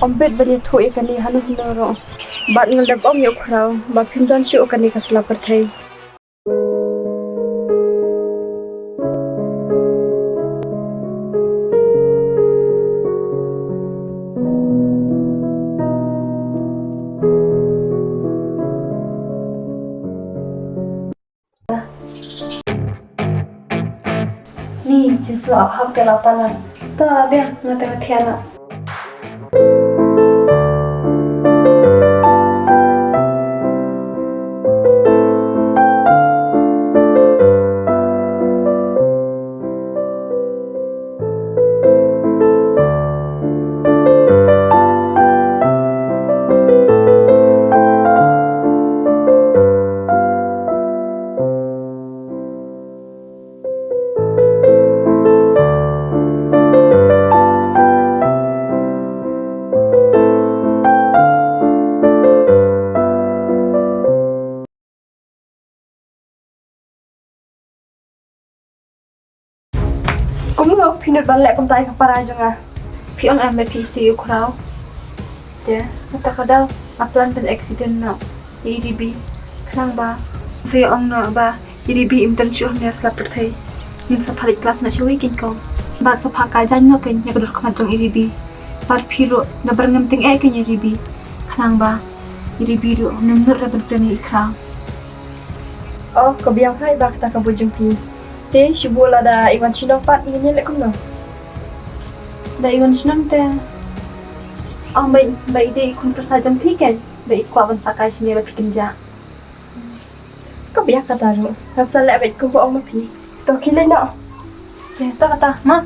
ombet bani thu ikani hanu hinoro bat ngeldep om yok krau ba pindon shi okani kasla perthai ni jisu abhak ke lapalan ta bia ngata thiana cũng ngược phi nứt bắn lẹ công tay kapara jonga phi on am phi si ukrau de ta kadal aplan pen accident na edb khang ba se ong na ba edb internship ne sla perthai in sa phalik class na chui kin ko ba sa pha ka jan no ken yak dur khma jong edb par phiro na barngam ting e ken edb khang ba edb ru nem nur ra ban ni ikra oh ko biang hai ba ta ka bujung pi te shibula da iwan chinong pat ini lek kum no da iwan chinong te ang bai de kun prasajam piken bai kwa ban sakai sini ba pikinja ko biak kata ro hasal lek bai ko ong ma pi to khile no te ta kata ma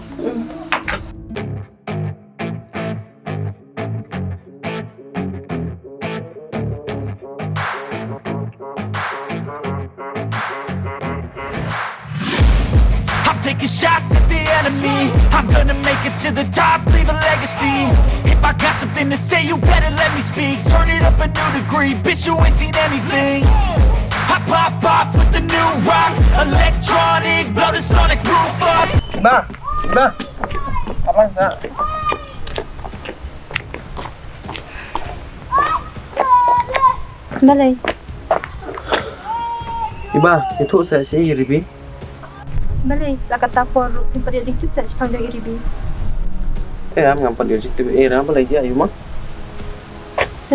Taking shots at the enemy. I'm gonna make it to the top, leave a legacy. If I got something to say, you better let me speak. Turn it up a new degree, bitch, you ain't seen anything. I pop off with the new rock, electronic, blow the sonic roof up. Ba, abang sa. Malay Iba, itu saya sih ribi. Malay lakata por pemperia jingkit sa panjang iribi Am ngam pandir jik tibi ram balai dia ayu mah.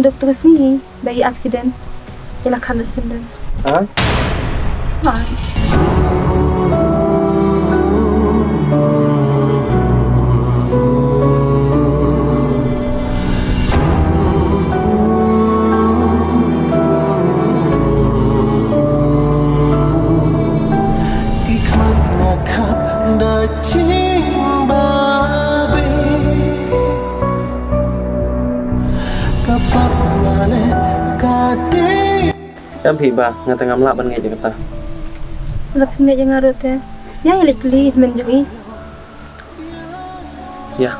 dokter sini bayi accident kecelakaan senden Ha? Em phi ba ngata ngam la ban ngai je kata. Lapin ngai jangan rut ya ya ilikli menjungi Ya.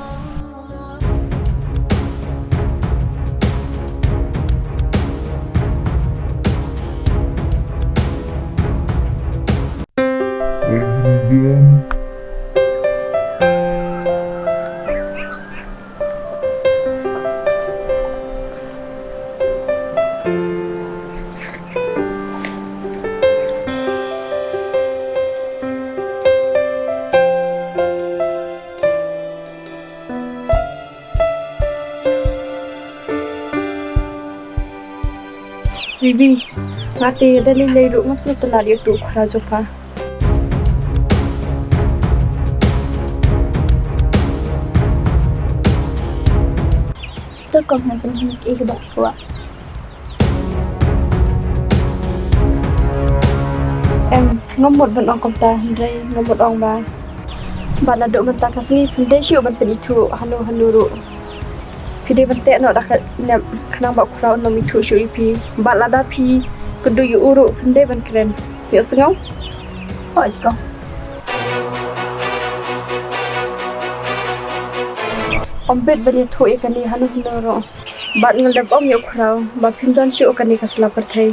Bibi, ngati dali leiru ngap sa telari tu khara jopa. Terkom na kan ikibak tua. Ngomot ban ong komta ndai ngomot ong ba. Bala dok ban ta kasni pendai syu ban penitu hanu ru. Pide ban te no dak nem kanang bak crowd no mitu syu ipi. Bala da pi kedu yu uru pendai ban keren. Yo sengau. Oi ko. Ombet bani thu ikani hanu hinoro. Bat ngeldep om yo crowd ba pindon syu okani kasla perthai.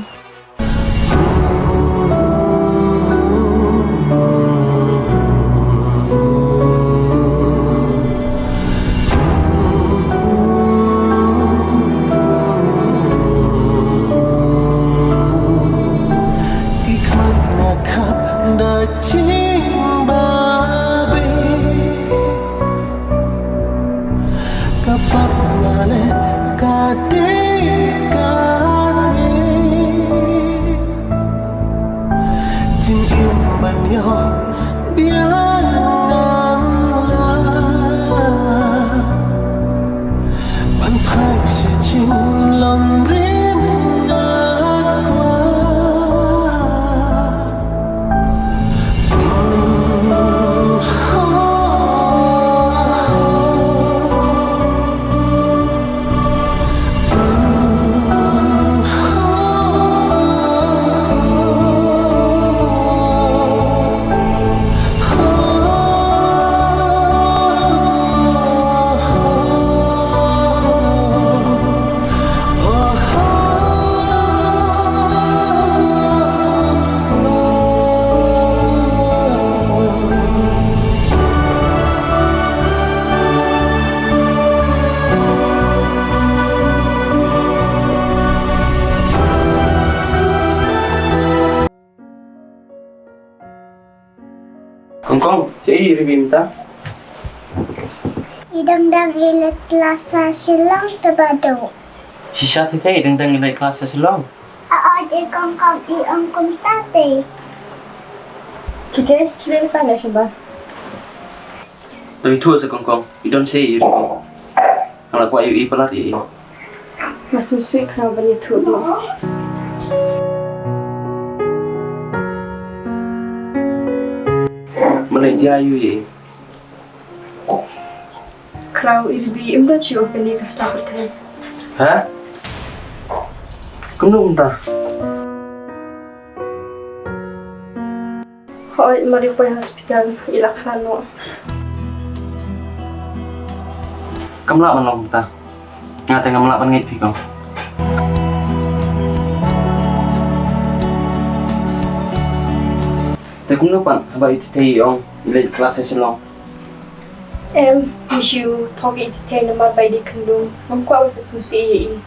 bab ngale kade kami jing imban yo biangan la ban phai se ching lòng rin qua Hong Kong, si review ta. Idang-dang ilat klasa silang tabado. Si Shati tay dang ilay klase sa long. Aad ikang kang iang kumtate. Kite, kile pa na siya ba? Tôi thua sa Hong Kong, you don't say review. Ang lakwa yu ipalat i. Masusui kena banyak tu do. Malaysia yu i. Kalau iribi imba cium peni kasih pertai. Ha? Kunung ta. Hoi mari pergi hospital ilak lano. Kamla man long ta. Ngate ngamla pan ngit pi kong. Te cũng nước bạn, vậy thì ông lên class sẽ long. Em isu thogi ite nama bayi di kendung. Mampu awal pesusi ini.